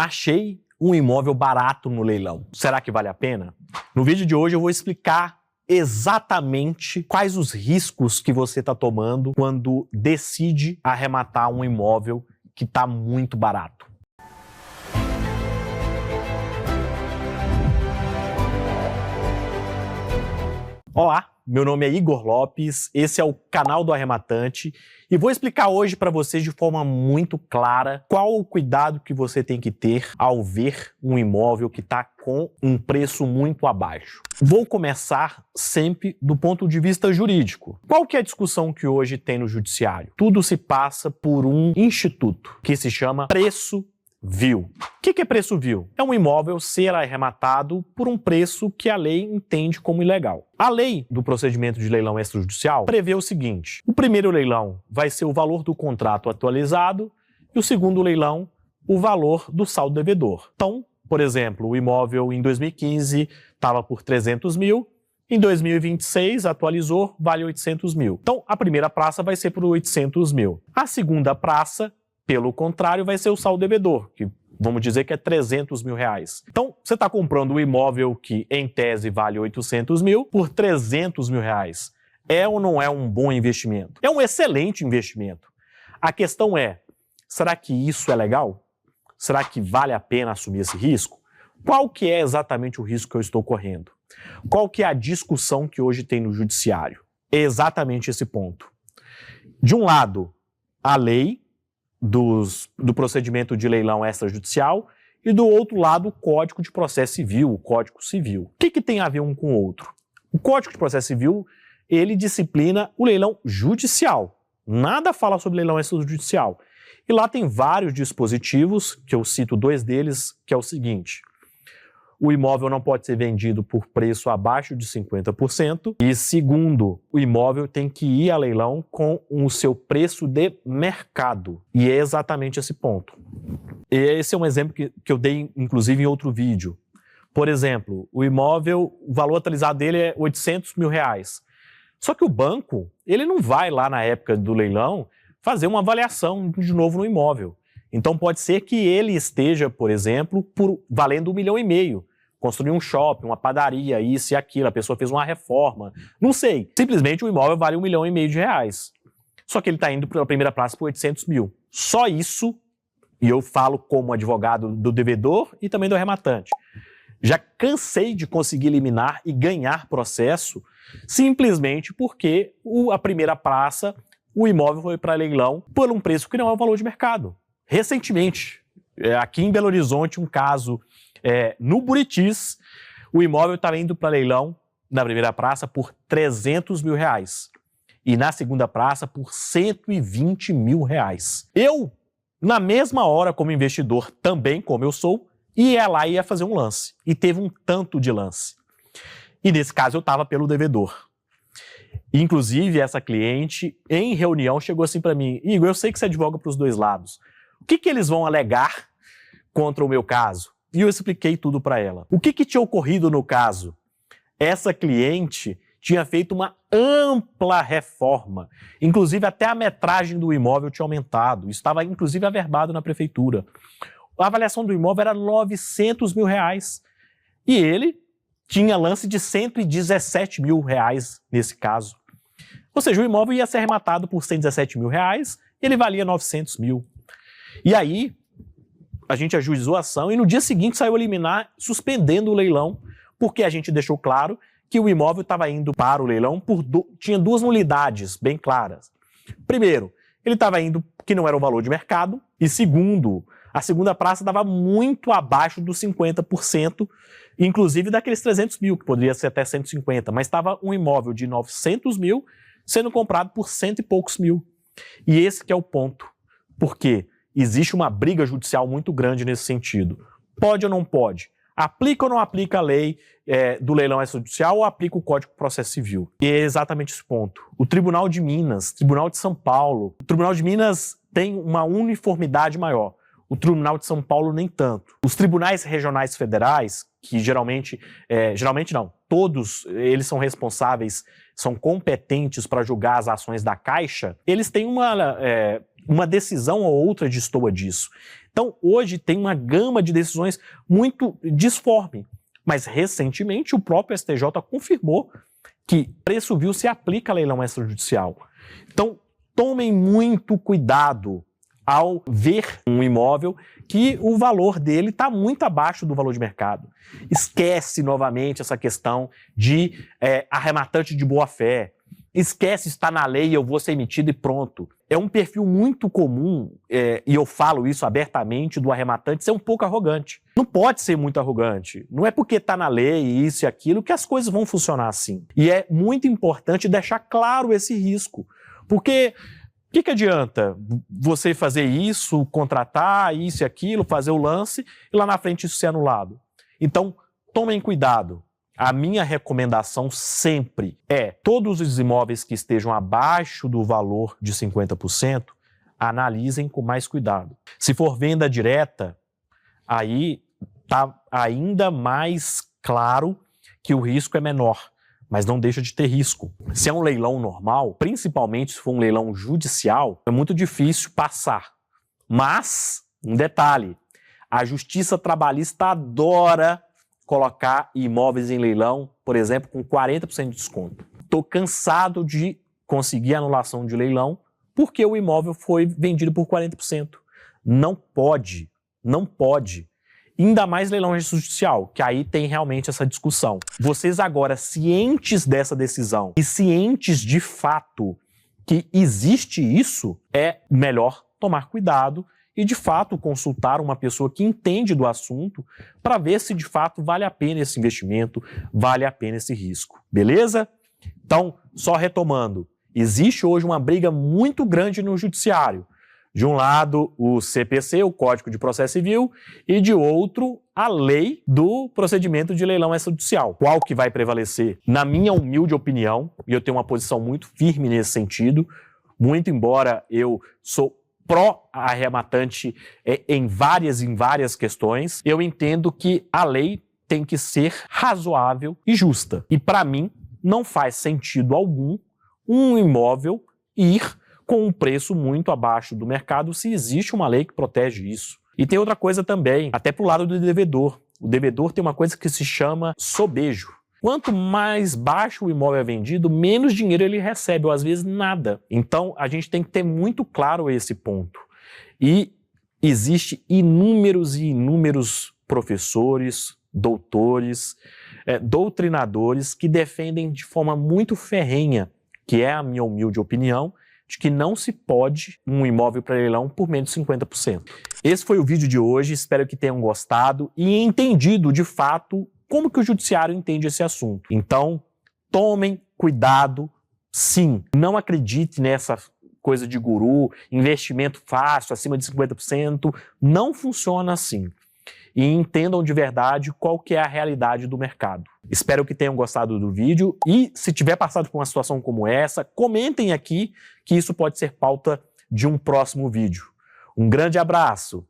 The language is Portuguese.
Achei um imóvel barato no leilão. Será que vale a pena? No vídeo de hoje eu vou explicar exatamente quais os riscos que você está tomando quando decide arrematar um imóvel que está muito barato. Olá, meu nome é Igor Lopes, esse é o canal do Arrematante e vou explicar hoje para vocês de forma muito clara qual o cuidado que você tem que ter ao ver um imóvel que está com um preço muito abaixo. Vou começar sempre do ponto de vista jurídico. Qual que é a discussão que hoje tem no judiciário? Tudo se passa por um instituto que se chama preço vil. O que é preço vil? É um imóvel ser arrematado por um preço que a lei entende como ilegal. A lei do procedimento de leilão extrajudicial prevê o seguinte: o primeiro leilão vai ser o valor do contrato atualizado e o segundo leilão o valor do saldo devedor. Então, por exemplo, o imóvel em 2015 estava por 300 mil, em 2026 atualizou, vale 800 mil. Então, a primeira praça vai ser por 800 mil. A segunda praça, pelo contrário, vai ser o saldo devedor, que vamos dizer que é 300 mil reais. Então, você está comprando um imóvel que, em tese, vale 800 mil por 300 mil reais. É ou não é um bom investimento? É um excelente investimento. A questão é, será que isso é legal? Será que vale a pena assumir esse risco? Qual que é exatamente o risco que eu estou correndo? Qual que é a discussão que hoje tem no judiciário? É exatamente esse ponto. De um lado, a lei do procedimento de leilão extrajudicial e do outro lado o Código de Processo Civil, o Código Civil. O que tem a ver um com o outro? O Código de Processo Civil, ele disciplina o leilão judicial. Nada fala sobre leilão extrajudicial. E lá tem vários dispositivos, que eu cito dois deles, que é o seguinte: o imóvel não pode ser vendido por preço abaixo de 50%. E segundo, o imóvel tem que ir a leilão com o seu preço de mercado. E é exatamente esse ponto. E esse é um exemplo que eu dei, inclusive, em outro vídeo. Por exemplo, o imóvel, o valor atualizado dele é 800 mil reais. Só que o banco, ele não vai lá na época do leilão fazer uma avaliação de novo no imóvel. Então pode ser que ele esteja, por exemplo, valendo 1,5 milhão. Construir um shopping, uma padaria, isso e aquilo, a pessoa fez uma reforma, não sei. Simplesmente o imóvel vale 1,5 milhão de reais. Só que ele está indo pela primeira praça por 800 mil. Só isso, e eu falo como advogado do devedor e também do arrematante. Já cansei de conseguir eliminar e ganhar processo simplesmente porque a primeira praça, o imóvel foi para leilão por um preço que não é o valor de mercado. Recentemente, aqui em Belo Horizonte, um caso no Buritis, o imóvel estava indo para leilão na primeira praça por 300 mil reais e na segunda praça por 120 mil reais. Eu, na mesma hora como investidor, também como eu sou, ia lá e ia fazer um lance. E teve um tanto de lance. E nesse caso eu estava pelo devedor. Inclusive, essa cliente, em reunião, chegou assim para mim: Igor, eu sei que você advoga para os dois lados. O que eles vão alegar contra o meu caso? E eu expliquei tudo para ela. O que tinha ocorrido no caso? Essa cliente tinha feito uma ampla reforma. Inclusive, até a metragem do imóvel tinha aumentado. Estava, inclusive, averbado na prefeitura. A avaliação do imóvel era 900 mil reais. E ele tinha lance de 117 mil reais nesse caso. Ou seja, o imóvel ia ser arrematado por 117 mil reais e ele valia 900 mil. E aí, a gente ajuizou a ação e no dia seguinte saiu a liminar suspendendo o leilão, porque a gente deixou claro que o imóvel estava indo para o leilão tinha duas nulidades bem claras. Primeiro, ele estava indo que não era o valor de mercado, e segundo, a segunda praça estava muito abaixo dos 50%, inclusive daqueles 300 mil, que poderia ser até 150, mas estava um imóvel de 900 mil sendo comprado por 100 e poucos mil. E esse que é o ponto. Por quê? Existe uma briga judicial muito grande nesse sentido. Pode ou não pode? Aplica ou não aplica a lei do leilão extrajudicial ou aplica o Código de Processo Civil? E é exatamente esse ponto. O Tribunal de Minas, Tribunal de São Paulo, o Tribunal de Minas tem uma uniformidade maior. O Tribunal de São Paulo nem tanto. Os tribunais regionais federais, que geralmente não, todos eles são responsáveis, são competentes para julgar as ações da Caixa, eles têm uma decisão ou outra destoa disso. Então, hoje tem uma gama de decisões muito disforme, mas recentemente o próprio STJ confirmou que preço vil se aplica a leilão extrajudicial. Então, tomem muito cuidado ao ver um imóvel que o valor dele está muito abaixo do valor de mercado. Esquece novamente essa questão de arrematante de boa-fé. Esquece, está na lei, eu vou ser emitido e pronto. É um perfil muito comum, e eu falo isso abertamente, do arrematante ser um pouco arrogante. Não pode ser muito arrogante. Não é porque está na lei, isso e aquilo, que as coisas vão funcionar assim. E é muito importante deixar claro esse risco. Porque o que adianta você fazer isso, contratar isso e aquilo, fazer o lance, e lá na frente isso ser anulado? Então, tomem cuidado. A minha recomendação sempre é, todos os imóveis que estejam abaixo do valor de 50%, analisem com mais cuidado. Se for venda direta, aí está ainda mais claro que o risco é menor, mas não deixa de ter risco. Se é um leilão normal, principalmente se for um leilão judicial, é muito difícil passar. Mas, um detalhe, a Justiça Trabalhista adora colocar imóveis em leilão, por exemplo, com 40% de desconto. Estou cansado de conseguir anulação de leilão porque o imóvel foi vendido por 40%. Não pode, não pode. Ainda mais leilão judicial, que aí tem realmente essa discussão. Vocês agora, cientes dessa decisão e cientes de fato que existe isso, é melhor tomar cuidado e, de fato, consultar uma pessoa que entende do assunto para ver se, de fato, vale a pena esse investimento, vale a pena esse risco. Beleza? Então, só retomando, existe hoje uma briga muito grande no judiciário. De um lado, o CPC, o Código de Processo Civil, e de outro, a lei do procedimento de leilão extrajudicial. Qual que vai prevalecer? Na minha humilde opinião, e eu tenho uma posição muito firme nesse sentido, muito embora eu sou pró-arrematante em várias questões, eu entendo que a lei tem que ser razoável e justa. E, para mim, não faz sentido algum um imóvel ir com um preço muito abaixo do mercado se existe uma lei que protege isso. E tem outra coisa também, até para o lado do devedor. O devedor tem uma coisa que se chama sobejo. Quanto mais baixo o imóvel é vendido, menos dinheiro ele recebe, ou às vezes nada. Então, a gente tem que ter muito claro esse ponto. E existe inúmeros e inúmeros professores, doutores, doutrinadores que defendem de forma muito ferrenha, que é a minha humilde opinião, de que não se pode um imóvel para leilão por menos de 50%. Esse foi o vídeo de hoje, espero que tenham gostado e entendido de fato como que o judiciário entende esse assunto. Então, tomem cuidado, sim. Não acredite nessa coisa de guru, investimento fácil, acima de 50%. Não funciona assim. E entendam de verdade qual que é a realidade do mercado. Espero que tenham gostado do vídeo e, se tiver passado por uma situação como essa, comentem aqui que isso pode ser pauta de um próximo vídeo. Um grande abraço!